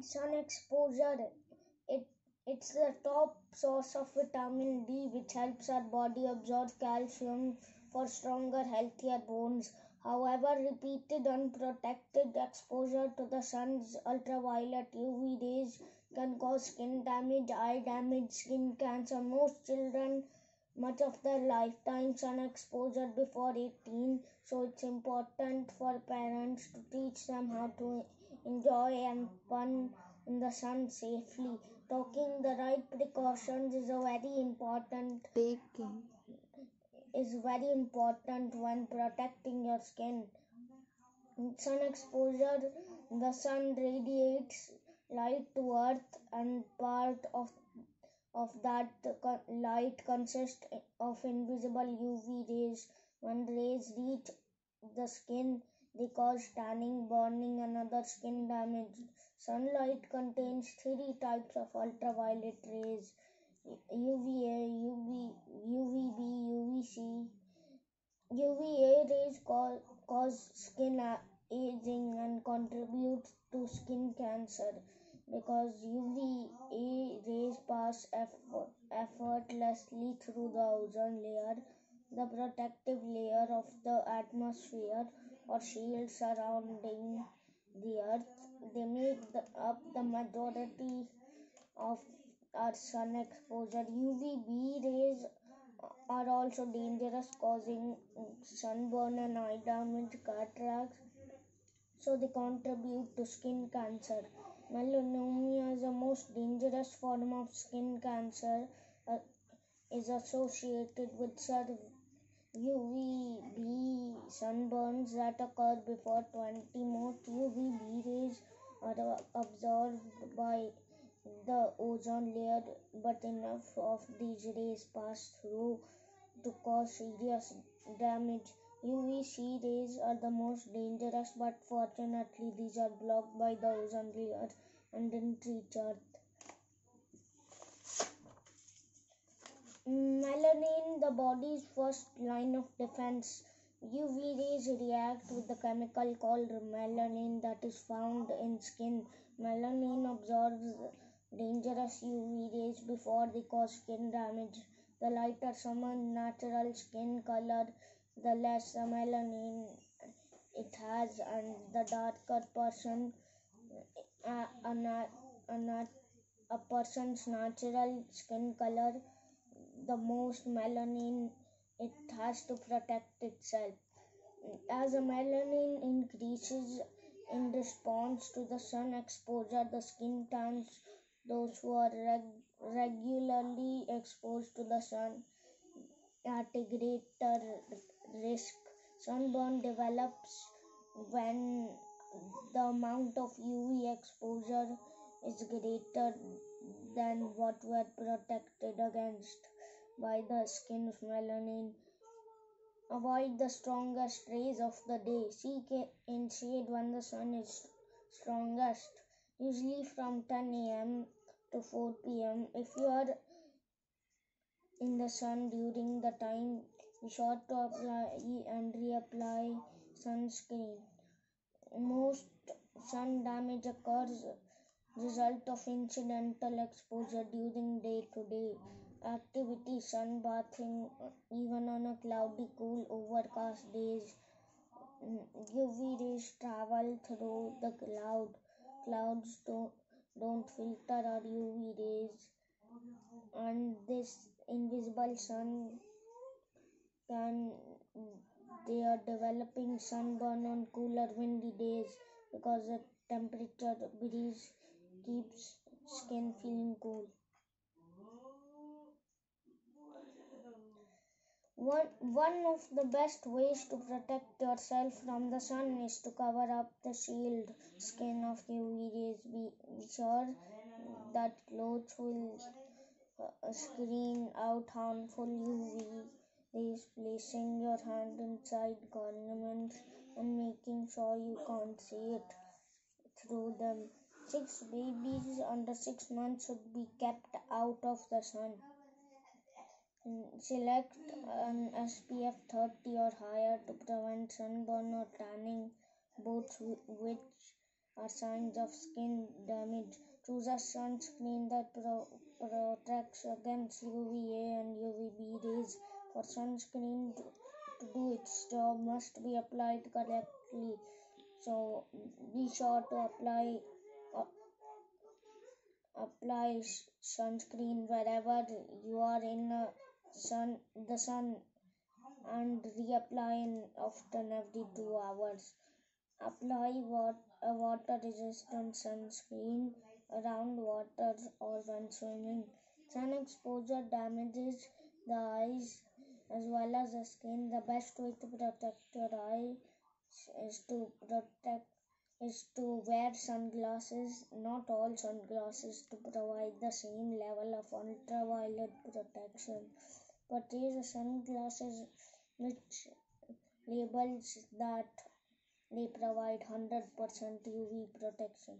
Sun exposure, it it's the top source of vitamin D, which helps our body absorb calcium for stronger, healthier bones. However, repeated unprotected exposure to the sun's ultraviolet UV rays can cause skin damage, eye damage, skin cancer. Most children much of their lifetime sun exposure before 18, so it's important for parents to teach them how to enjoy and fun in the sun safely. Taking the right precautions is very important when protecting your skin. Sun exposure, the sun radiates light to earth, and part of that light consists of invisible UV rays. When rays reach the skin, they cause tanning, burning, and other skin damage. Sunlight contains three types of ultraviolet rays: UVA, UVB, UVC. UVA rays cause skin aging and contribute to skin cancer. Because UVA rays pass effortlessly through the ozone layer, the protective layer of the atmosphere or shield surrounding the earth. They make up the majority of our sun exposure. UVB rays are also dangerous, causing sunburn and eye damage, cataracts, so they contribute to skin cancer. Melanoma is the most dangerous form of skin cancer, is associated with UVB sunburns that occur before 20. Most UVB rays are absorbed by the ozone layer, but enough of these rays pass through to cause serious damage. UVC rays are the most dangerous, but fortunately these are blocked by the ozone layer and didn't reach Earth. Melanin, the body's first line of defense. UV rays react with the chemical called melanin that is found in skin. Melanin absorbs dangerous UV rays before they cause skin damage. The lighter someone's natural skin color, the less melanin it has, and the darker a person's natural skin color, the most melanin it has to protect itself. As the melanin increases in response to the sun exposure, the skin turns. Those who are regularly exposed to the sun at a greater risk. Sunburn develops when the amount of UV exposure is greater than what were protected against by the skin's melanin. Avoid the strongest rays of the day. Seek in shade when the sun is strongest, usually from 10 a.m. to 4 p.m. If you are in the sun during the time, be sure to apply and reapply sunscreen. Most sun damage occurs result of incidental exposure during day-to-day activity, sunbathing, even on a cloudy, cool, overcast days. UV rays travel through the clouds don't filter our UV rays, and this invisible sun can they are developing sunburn on cooler windy days because the temperature breeze keeps skin feeling cool. One of the best ways to protect yourself from the sun is to cover up the shield skin of UV rays. Be sure that clothes will screen out harmful UV rays, placing your hand inside garments and making sure you can't see it through them. Babies under 6 months should be kept out of the sun. Select an SPF 30 or higher to prevent sunburn or tanning, both which are signs of skin damage. Choose a sunscreen that protects against UVA and UVB rays. For sunscreen to do its job must be applied correctly. So be sure to uh, apply sunscreen wherever you are in the sun, and reapply often every 2 hours. Apply a water resistant sunscreen around water or when swimming. Sun exposure damages the eyes as well as the skin. The best way to protect your eyes is to wear sunglasses, not all sunglasses, to provide the same level of ultraviolet protection. Purchase sunglasses which labels that they provide 100% UV protection.